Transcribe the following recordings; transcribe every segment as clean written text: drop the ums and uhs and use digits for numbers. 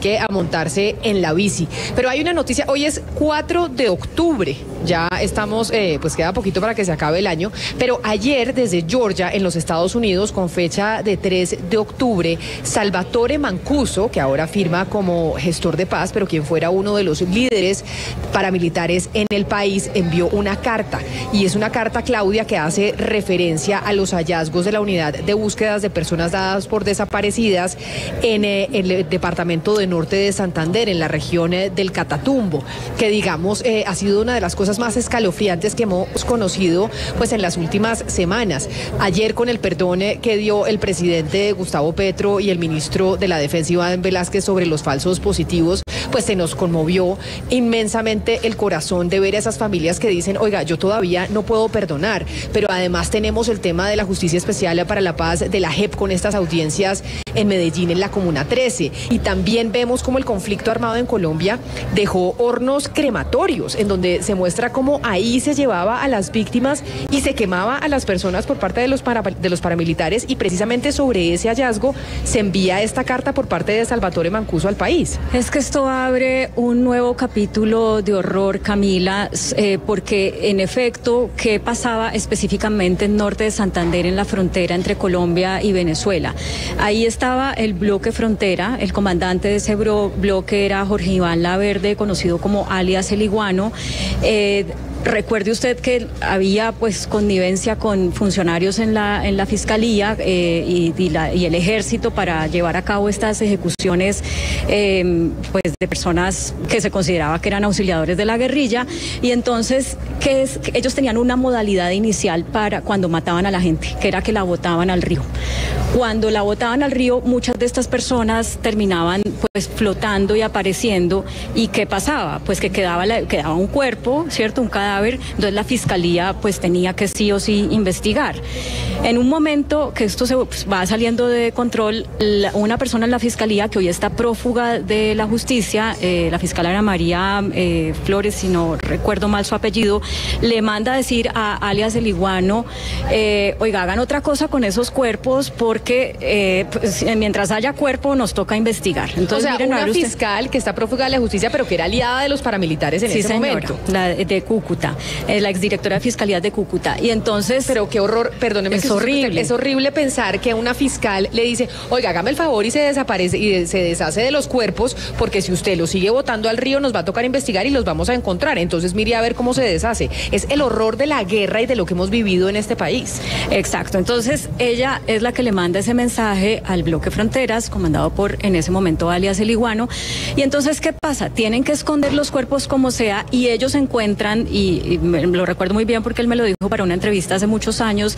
que a montarse en la bici. Pero hay una noticia, hoy es 4 de octubre, ya estamos, pues queda poquito para que se acabe el año, pero ayer desde Georgia, en los Estados Unidos, con fecha de 3 de octubre, Salvatore Mancuso, que ahora firma como gestor de paz, pero quien fuera uno de los líderes paramilitares en el país, envió una carta, y es una carta, Claudia, que hace referencia a los hallazgos de la unidad de búsquedas de personas dadas por desaparecidas en el departamento de Norte de Santander, en la región del Catatumbo, que digamos ha sido una de las cosas más escalofriantes que hemos conocido pues en las últimas semanas. Ayer, con el perdón que dio el presidente Gustavo Petro y el ministro de la Defensa Iván Velázquez sobre los falsos positivos, pues se nos conmovió inmensamente el corazón de ver a esas familias que dicen, oiga, yo todavía no puedo perdonar, pero además tenemos el tema de la Justicia Especial para la Paz de la JEP con estas audiencias en Medellín, en la Comuna 13, y también vemos como el conflicto armado en Colombia dejó hornos crematorios, en donde se muestra cómo ahí se llevaba a las víctimas y se quemaba a las personas por parte de los paramilitares, y precisamente sobre ese hallazgo se envía esta carta por parte de Salvatore Mancuso al país. Es que esto abre un nuevo capítulo de horror, Camila, porque en efecto, ¿qué pasaba específicamente en Norte de Santander, en la frontera entre Colombia y Venezuela? Ahí estaba el bloque frontera, el comandante de ese bloque era Jorge Iván Laverde, conocido como alias El Iguano. Recuerde usted que había pues connivencia con funcionarios en la fiscalía y el ejército para llevar a cabo estas ejecuciones pues de personas que se consideraba que eran auxiliadores de la guerrilla, y entonces ellos tenían una modalidad inicial para cuando mataban a la gente, que era que la botaban al río. Cuando la botaban al río, muchas de estas personas terminaban pues flotando y apareciendo, y ¿qué pasaba? Pues que quedaba un cuerpo, ¿cierto? Un cadáver. Entonces la fiscalía pues tenía que sí o sí investigar. En un momento que esto pues, va saliendo de control, una persona en la fiscalía que hoy está prófuga de la justicia, la fiscal Ana María Flores, si no recuerdo mal su apellido, le manda a decir a alias El Iguano, oiga, hagan otra cosa con esos cuerpos, porque pues, mientras haya cuerpo nos toca investigar. Entonces, o sea, una fiscal que está prófuga de la justicia, pero que era aliada de los paramilitares en ese momento. La de Cúcuta, la exdirectora de Fiscalía de Cúcuta. Y entonces... Pero qué horror, perdóneme. Es horrible. Es horrible pensar que una fiscal le dice, oiga, hágame el favor y se desaparece y se deshace de los cuerpos, porque si usted los sigue botando al río nos va a tocar investigar y los vamos a encontrar. Entonces mire a ver cómo se deshace. Es el horror de la guerra y de lo que hemos vivido en este país. Exacto. Entonces ella es la que le manda ese mensaje al bloque Fronteras, comandado por, en ese momento, alias El Iguano. Y entonces, ¿qué pasa? Tienen que esconder los cuerpos como sea, y ellos encuentran, y lo recuerdo muy bien porque él me lo dijo para una entrevista hace muchos años,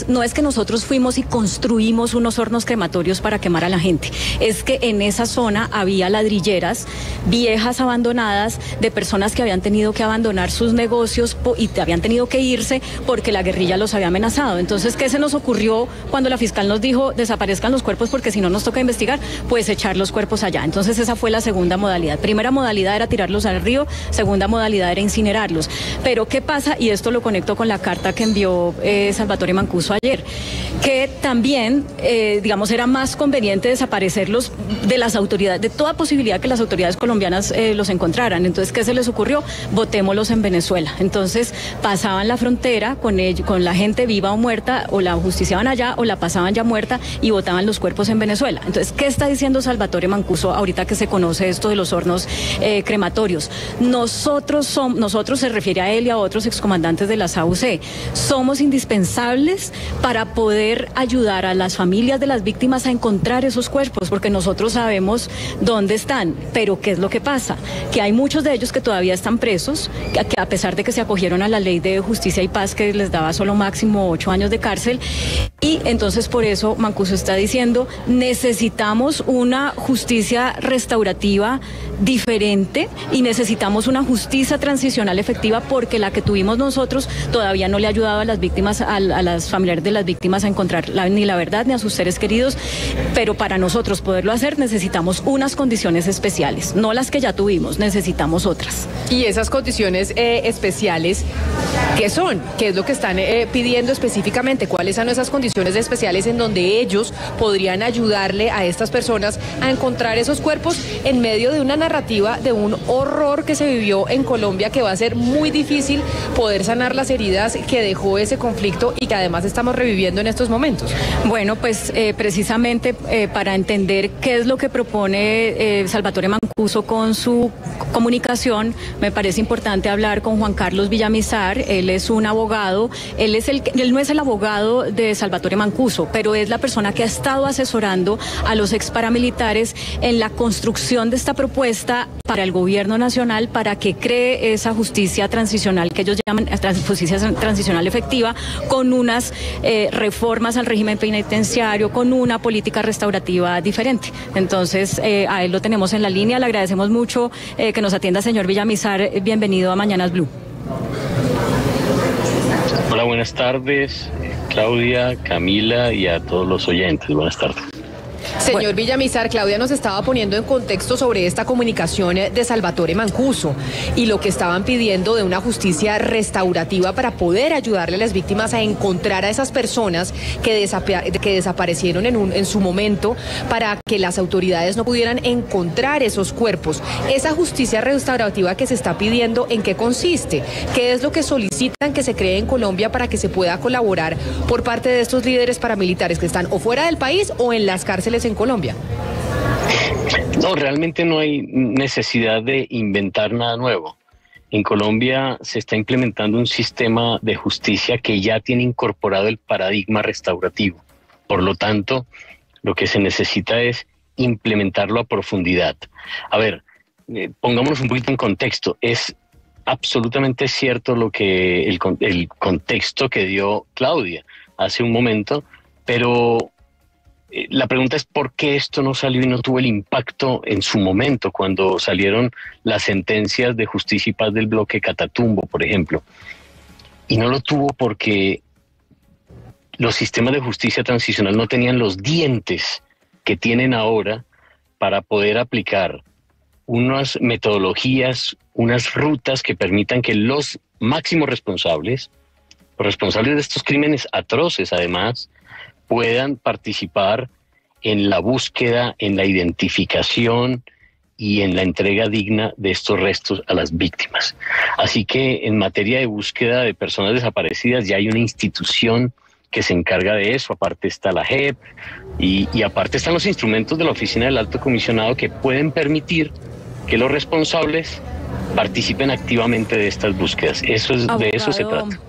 no es que nosotros fuimos y construimos unos hornos crematorios para quemar a la gente, es que en esa zona había ladrilleras viejas abandonadas de personas que habían tenido que abandonar sus negocios y habían tenido que irse porque la guerrilla los había amenazado. Entonces, ¿qué se nos ocurrió cuando la fiscal nos dijo desaparezcan los cuerpos porque si no nos toca investigar? Pues echar los cuerpos allá. Entonces esa fue la segunda modalidad. Primera modalidad era tirarlos al río, segunda modalidad era incinerarlos. Pero ¿qué pasa? Y esto lo conecto con la carta que envió Salvatore Mancuso ayer, que también, digamos, era más conveniente desaparecerlos de las autoridades, de toda posibilidad que las autoridades colombianas los encontraran. Entonces, ¿qué se les ocurrió? Botémoslos en Venezuela. Entonces, pasaban la frontera con la gente viva o muerta, o la justiciaban allá o la pasaban ya muerta y botaban los cuerpos en Venezuela. Entonces, ¿qué está diciendo Salvatore Mancuso ahorita que se conoce esto de los hornos crematorios? Nosotros, se refiere a él y a otros excomandantes de las AUC, somos indispensables para poder ayudar a las familias de las víctimas a encontrar esos cuerpos, porque nosotros sabemos dónde están. Pero ¿qué es lo que pasa? Que hay muchos de ellos que todavía están presos, que a pesar de que se acogieron a la ley de justicia y paz que les daba solo máximo 8 años de cárcel, y entonces por eso Mancuso está diciendo, necesitamos una justicia restaurativa diferente y necesitamos una justicia transicional efectiva, porque la que tuvimos nosotros todavía no le ha ayudado a las víctimas, a las familiares de las víctimas a encontrar ni la verdad ni a sus seres queridos, pero para nosotros poderlo hacer necesitamos unas condiciones especiales, no las que ya tuvimos, necesitamos otras. Y esas condiciones especiales, ¿qué son? ¿Qué es lo que están pidiendo específicamente? ¿Cuáles son esas condiciones especiales en donde ellos podrían ayudarle a estas personas a encontrar esos cuerpos en medio de una narrativa de un horror que se vivió en Colombia, que va a ser muy difícil poder sanar las heridas que dejó ese conflicto y que además estamos reviviendo en estos momentos. Bueno, pues precisamente para entender qué es lo que propone Salvatore Mancuso con su comunicación, me parece importante hablar con Juan Carlos Villamizar. Él es un abogado, él no es el abogado de Salvatore Mancuso, pero es la persona que ha estado asesorando a los ex paramilitares en la construcción de esta propuesta para el gobierno nacional, para que cree esa justicia transicional que ellos llaman justicia transicional efectiva, con unas reformas al régimen penitenciario, con una política restaurativa diferente. Entonces, a él lo tenemos en la línea. Le agradecemos mucho que nos atienda, señor Villamizar. Bienvenido a Mañanas Blue. Hola, buenas tardes, Claudia, Camila y a todos los oyentes. Buenas tardes. Señor Villamizar, Claudia nos estaba poniendo en contexto sobre esta comunicación de Salvatore Mancuso y lo que estaban pidiendo de una justicia restaurativa para poder ayudarle a las víctimas a encontrar a esas personas que desaparecieron en su momento, para que las autoridades no pudieran encontrar esos cuerpos. Esa justicia restaurativa que se está pidiendo, ¿en qué consiste? ¿Qué es lo que solicitan que se cree en Colombia para que se pueda colaborar por parte de estos líderes paramilitares que están o fuera del país o en las cárceles en Colombia? No, realmente no hay necesidad de inventar nada nuevo. En Colombia se está implementando un sistema de justicia que ya tiene incorporado el paradigma restaurativo. Por lo tanto, lo que se necesita es implementarlo a profundidad. A ver, pongámonos un poquito en contexto. Es absolutamente cierto lo que el contexto que dio Claudia hace un momento, pero la pregunta es por qué esto no salió y no tuvo el impacto en su momento cuando salieron las sentencias de justicia y paz del bloque Catatumbo, por ejemplo. Y no lo tuvo porque los sistemas de justicia transicional no tenían los dientes que tienen ahora para poder aplicar unas metodologías, unas rutas que permitan que los máximos responsables, los responsables de estos crímenes atroces además, puedan participar en la búsqueda, en la identificación y en la entrega digna de estos restos a las víctimas. Así que en materia de búsqueda de personas desaparecidas ya hay una institución que se encarga de eso. Aparte está la JEP y aparte están los instrumentos de la Oficina del Alto Comisionado que pueden permitir que los responsables participen activamente de estas búsquedas. De eso se trata.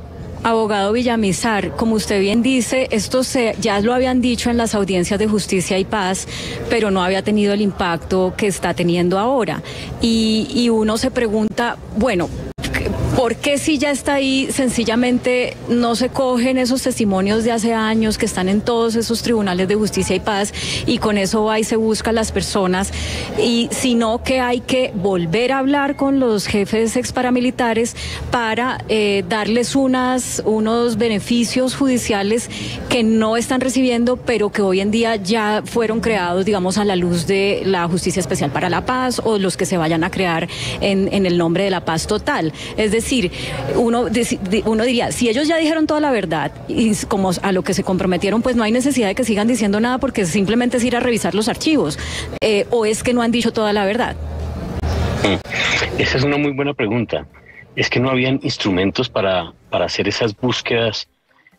Abogado Villamizar, como usted bien dice, esto ya lo habían dicho en las audiencias de justicia y paz, pero no había tenido el impacto que está teniendo ahora. Y uno se pregunta, bueno, ¿por qué si ya está ahí sencillamente no se cogen esos testimonios de hace años que están en todos esos tribunales de justicia y paz y con eso va y se busca a las personas? Y sino que hay que volver a hablar con los jefes exparamilitares para darles unos beneficios judiciales que no están recibiendo, pero que hoy en día ya fueron creados, digamos, a la luz de la Justicia Especial para la Paz o los que se vayan a crear en el nombre de la paz total. Es decir, uno diría, si ellos ya dijeron toda la verdad y como a lo que se comprometieron, pues no hay necesidad de que sigan diciendo nada porque simplemente es ir a revisar los archivos. ¿O es que no han dicho toda la verdad? Esa es una muy buena pregunta. Es que no habían instrumentos para hacer esas búsquedas.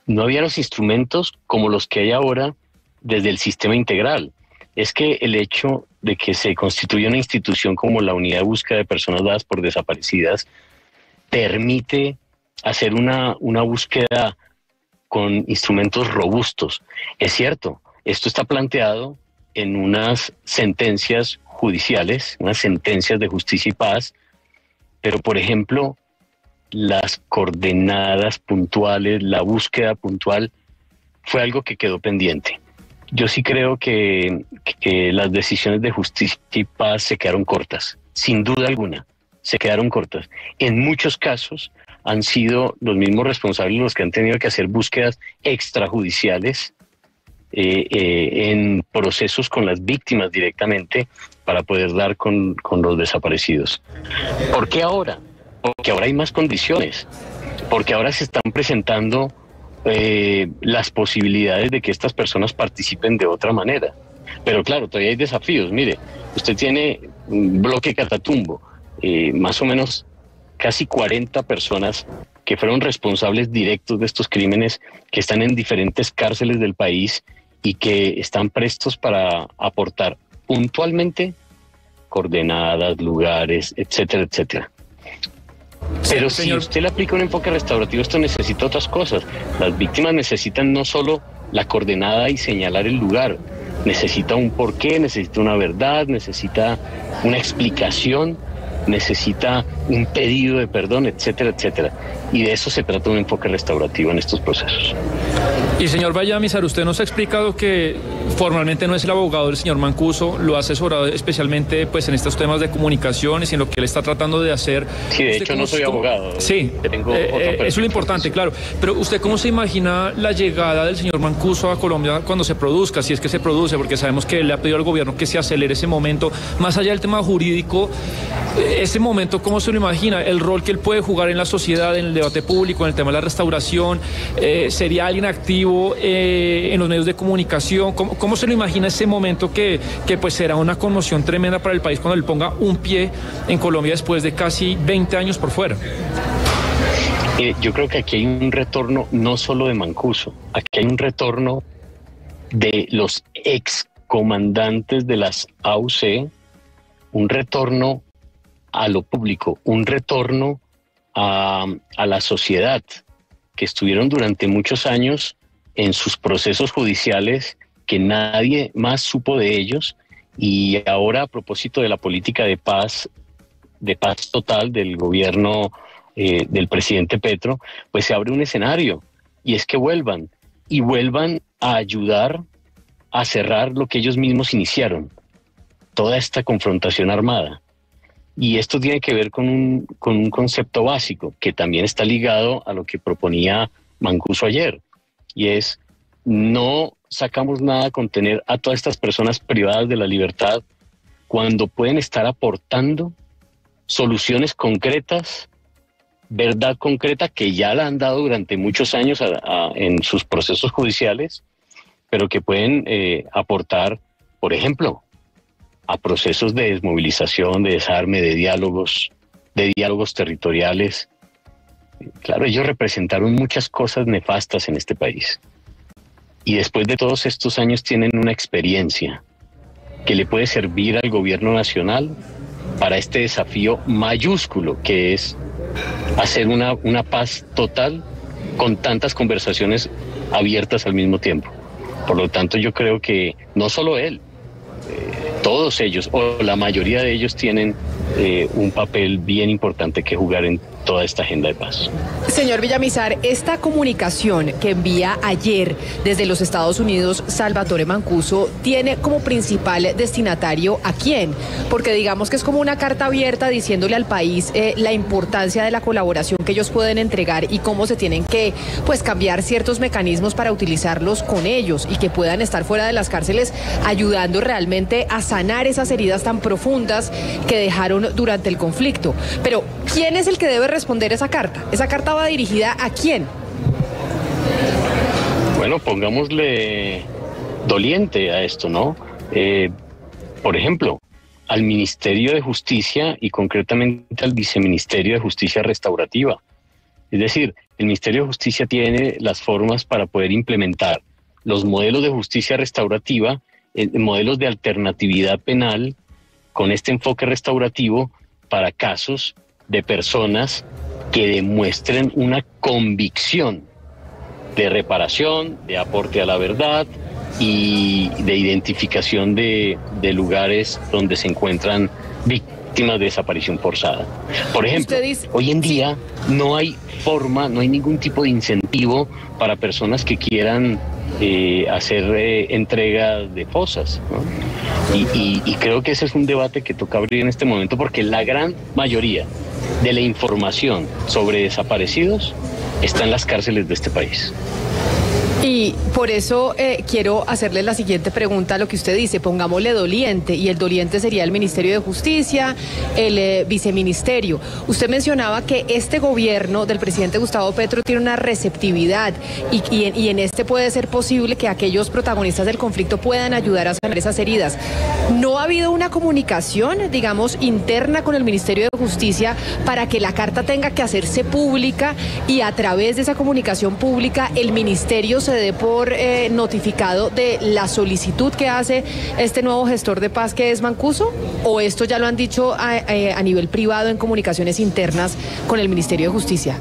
No había los instrumentos como los que hay ahora desde el sistema integral. Es que el hecho de que se constituya una institución como la Unidad de Búsqueda de Personas Dadas por Desaparecidas permite hacer una búsqueda con instrumentos robustos. Es cierto, esto está planteado en unas sentencias judiciales, unas sentencias de justicia y paz, pero por ejemplo, las coordenadas puntuales, la búsqueda puntual, fue algo que quedó pendiente. Yo sí creo que las decisiones de justicia y paz se quedaron cortas, sin duda alguna, se quedaron cortas. En muchos casos han sido los mismos responsables los que han tenido que hacer búsquedas extrajudiciales en procesos con las víctimas directamente para poder dar con los desaparecidos. ¿Por qué ahora? Porque ahora hay más condiciones, porque ahora se están presentando las posibilidades de que estas personas participen de otra manera. Pero claro, todavía hay desafíos. Mire, usted tiene bloque Catatumbo, más o menos casi 40 personas que fueron responsables directos de estos crímenes, que están en diferentes cárceles del país y que están prestos para aportar puntualmente coordenadas, lugares, etcétera, etcétera. Pero sí, si usted le aplica un enfoque restaurativo, esto necesita otras cosas. Las víctimas necesitan no solo la coordenada y señalar el lugar, necesita un porqué, necesita una verdad, necesita una explicación, necesita un pedido de perdón, etcétera, etcétera. Y de eso se trata un enfoque restaurativo en estos procesos. Y señor Villamizar, usted nos ha explicado que formalmente no es el abogado del señor Mancuso, lo ha asesorado especialmente pues en estos temas de comunicaciones y en lo que él está tratando de hacer. Sí, de hecho no soy abogado. Sí, eso es lo importante, claro. Pero usted, ¿cómo se imagina la llegada del señor Mancuso a Colombia cuando se produzca, si es que se produce? Porque sabemos que él le ha pedido al gobierno que se acelere ese momento. Más allá del tema jurídico, ese momento, ¿cómo se lo imagina? El rol que él puede jugar en la sociedad, en el debate público, en el tema de la restauración, ¿sería alguien activo en los medios de comunicación? ¿Cómo se lo imagina ese momento que pues será una conmoción tremenda para el país cuando él ponga un pie en Colombia después de casi 20 años por fuera? Yo creo que aquí hay un retorno no solo de Mancuso, aquí hay un retorno de los excomandantes de las AUC, un retorno a lo público, un retorno a la sociedad, que estuvieron durante muchos años en sus procesos judiciales, que nadie más supo de ellos, y ahora, a propósito de la política de paz total del gobierno del presidente Petro, pues se abre un escenario, y es que vuelvan a ayudar a cerrar lo que ellos mismos iniciaron, toda esta confrontación armada. Y esto tiene que ver con un concepto básico que también está ligado a lo que proponía Mancuso ayer, y es: no sacamos nada con tener a todas estas personas privadas de la libertad cuando pueden estar aportando soluciones concretas, verdad concreta, que ya la han dado durante muchos años en sus procesos judiciales, pero que pueden aportar, por ejemplo, a procesos de desmovilización, de desarme, de diálogos territoriales. Claro, ellos representaron muchas cosas nefastas en este país. Y después de todos estos años tienen una experiencia que le puede servir al gobierno nacional para este desafío mayúsculo que es hacer una paz total con tantas conversaciones abiertas al mismo tiempo. Por lo tanto, yo creo que no solo él, todos ellos, o la mayoría de ellos, tienen un papel bien importante que jugar en toda esta agenda de paz. Señor Villamizar, esta comunicación que envía ayer desde los Estados Unidos Salvatore Mancuso tiene como principal destinatario ¿a quién? Porque digamos que es como una carta abierta diciéndole al país la importancia de la colaboración que ellos pueden entregar y cómo se tienen que cambiar ciertos mecanismos para utilizarlos con ellos y que puedan estar fuera de las cárceles ayudando realmente a sanar esas heridas tan profundas que dejaron durante el conflicto. Pero ¿quién es el que debe responder esa carta? ¿Esa carta va dirigida a quién? Bueno, pongámosle doliente a esto, ¿no? Por ejemplo, al Ministerio de Justicia y concretamente al Viceministerio de Justicia Restaurativa. Es decir, el Ministerio de Justicia tiene las formas para poder implementar los modelos de justicia restaurativa, modelos de alternatividad penal con este enfoque restaurativo para casos de personas que demuestren una convicción de reparación, de aporte a la verdad y de identificación de lugares donde se encuentran víctimas de desaparición forzada. Por ejemplo, hoy en día no hay forma, no hay ningún tipo de incentivo para personas que quieran hacer entrega de fosas, ¿no? Y creo que ese es un debate que toca abrir en este momento, porque la gran mayoría de la información sobre desaparecidos está en las cárceles de este país. Y Y por eso quiero hacerle la siguiente pregunta a lo que usted dice, pongámosle doliente, y el doliente sería el Ministerio de Justicia, el viceministerio. Usted mencionaba que este gobierno del presidente Gustavo Petro tiene una receptividad y en este puede ser posible que aquellos protagonistas del conflicto puedan ayudar a sanar esas heridas. ¿No ha habido una comunicación, digamos, interna con el Ministerio de Justicia para que la carta tenga que hacerse pública y a través de esa comunicación pública el ministerio se dé por notificado de la solicitud que hace este nuevo gestor de paz que es Mancuso? ¿O esto ya lo han dicho a nivel privado en comunicaciones internas con el Ministerio de Justicia?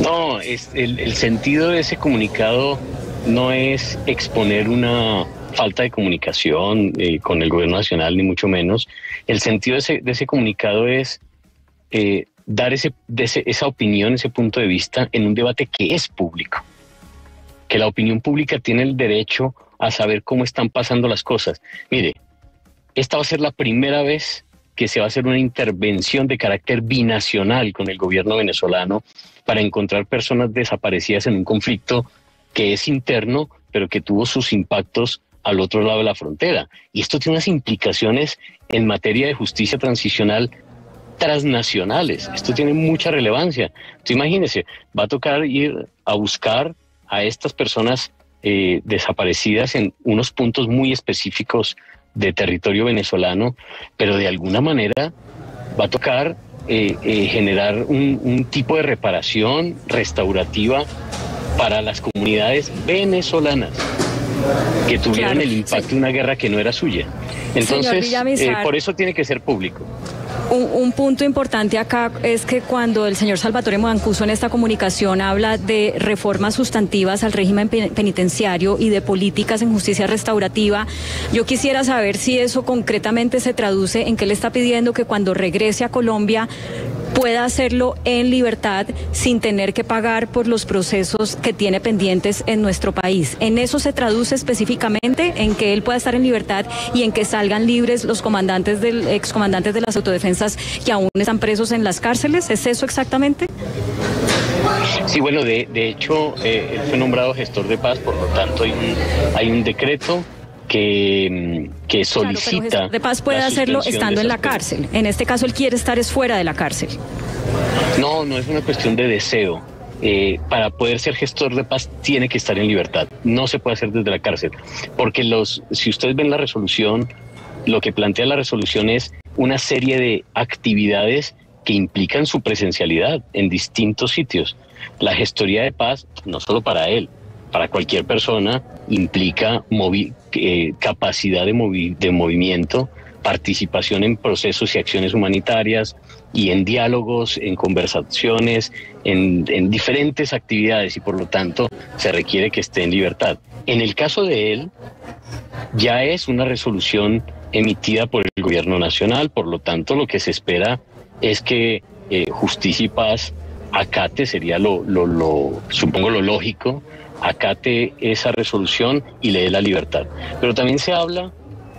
No, el sentido de ese comunicado no es exponer una falta de comunicación con el gobierno nacional, ni mucho menos. El sentido de ese comunicado es dar esa opinión, ese punto de vista en un debate que es público, que la opinión pública tiene el derecho a saber cómo están pasando las cosas. Mire, esta va a ser la primera vez que se va a hacer una intervención de carácter binacional con el gobierno venezolano para encontrar personas desaparecidas en un conflicto que es interno, pero que tuvo sus impactos al otro lado de la frontera. Y esto tiene unas implicaciones en materia de justicia transicional transnacionales. Esto tiene mucha relevancia. Entonces, imagínese, va a tocar ir a buscar a estas personas desaparecidas en unos puntos muy específicos de territorio venezolano, pero de alguna manera va a tocar generar un tipo de reparación restaurativa para las comunidades venezolanas que tuvieron el impacto de una guerra que no era suya. Entonces, por eso tiene que ser público. Un punto importante acá es que cuando el señor Salvatore Mancuso en esta comunicación habla de reformas sustantivas al régimen penitenciario y de políticas en justicia restaurativa, yo quisiera saber si eso concretamente se traduce en que él está pidiendo que cuando regrese a Colombia pueda hacerlo en libertad sin tener que pagar por los procesos que tiene pendientes en nuestro país. ¿En eso se traduce específicamente, en que él pueda estar en libertad y en que salgan libres los excomandantes de las autodefensas que aún están presos en las cárceles? ¿Es eso exactamente? Sí, bueno, de hecho, él fue nombrado gestor de paz, por lo tanto hay un decreto que solicita... Claro, pero gestor de paz puede hacerlo estando en la cárcel. En este caso, él quiere estar fuera de la cárcel. No es una cuestión de deseo. Para poder ser gestor de paz tiene que estar en libertad. No se puede hacer desde la cárcel. Porque si ustedes ven la resolución, lo que plantea la resolución es una serie de actividades que implican su presencialidad en distintos sitios. La gestoría de paz, no solo para él, para cualquier persona, implica capacidad de movimiento, participación en procesos y acciones humanitarias y en diálogos, en conversaciones, en diferentes actividades, y por lo tanto se requiere que esté en libertad. En el caso de él, ya es una resolución emitida por el gobierno nacional, por lo tanto lo que se espera es que Justicia y Paz acate, sería supongo lo lógico, acate esa resolución y le dé la libertad. Pero también se habla,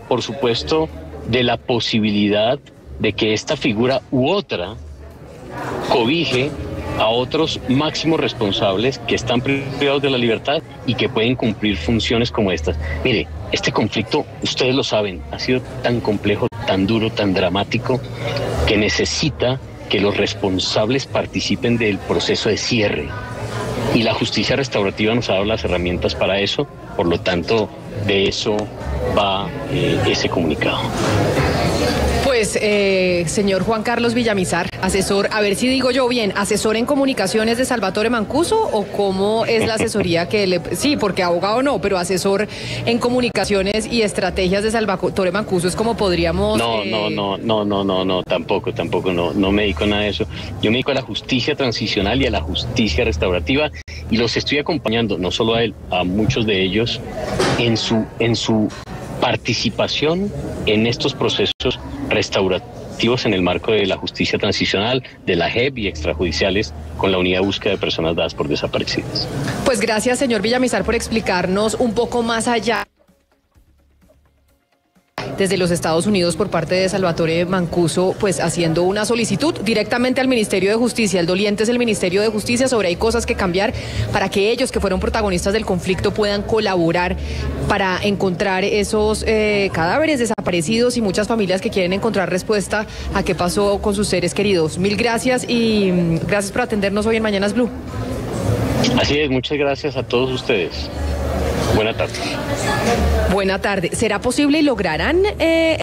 por supuesto, de la posibilidad de que esta figura u otra cobije a otros máximos responsables que están privados de la libertad y que pueden cumplir funciones como estas. Mire, este conflicto, ustedes lo saben, ha sido tan complejo, tan duro, tan dramático, que necesita que los responsables participen del proceso de cierre. Y la justicia restaurativa nos ha dado las herramientas para eso, por lo tanto, de eso va ese comunicado. Pues, señor Juan Carlos Villamizar, asesor, a ver si digo yo bien, ¿asesor en comunicaciones de Salvatore Mancuso o cómo es la asesoría que le... Sí, porque abogado no, pero asesor en comunicaciones y estrategias de Salvatore Mancuso es como podríamos... No, tampoco, no me dedico a nada de eso. Yo me dedico a la justicia transicional y a la justicia restaurativa y los estoy acompañando, no solo a él, a muchos de ellos, en su participación en estos procesos restaurativos en el marco de la justicia transicional, de la JEP y extrajudiciales con la unidad de búsqueda de personas dadas por desaparecidas. Pues gracias, señor Villamizar, por explicarnos un poco más allá desde los Estados Unidos por parte de Salvatore Mancuso, pues haciendo una solicitud directamente al Ministerio de Justicia. El doliente es el Ministerio de Justicia, sobre hay cosas que cambiar para que ellos que fueron protagonistas del conflicto puedan colaborar para encontrar esos cadáveres desaparecidos y muchas familias que quieren encontrar respuesta a qué pasó con sus seres queridos. Mil gracias y gracias por atendernos hoy en Mañanas Blue. Así es, muchas gracias a todos ustedes. Buena tarde. Buena tarde. ¿Será posible y lograrán